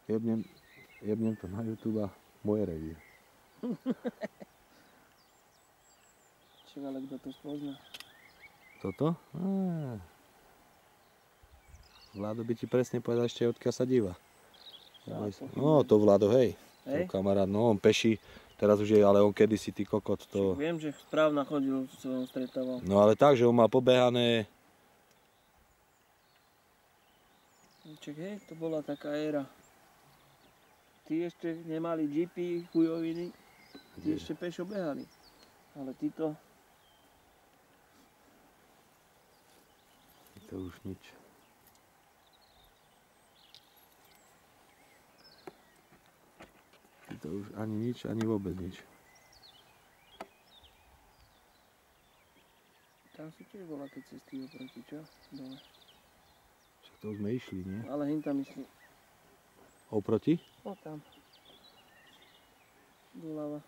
Jebnem to na YouTube a moje revír. Však ale kto to spozná? Toto? Vlado by ti presne povedal ešte, odkiaľ sa díva. No to Vlado, hej. To kamarát, no on peší. Teraz už je, ale on kedysi, ty kokot, to... Viem, že správna chodil, som stretával. No ale tak, že on má pobehané... Čak hej, to bola taká éra. Tí ešte nemali jeepy, chujoviny, tí ešte pešo behali. Ale títo... To už nič. To už ani nič, ani vôbec nič. Tam sú tiež bola keď cesty oproti, čo? Dole. Však to už sme išli, nie? Ale hin tam išli. Oproti? O tam. Doľava.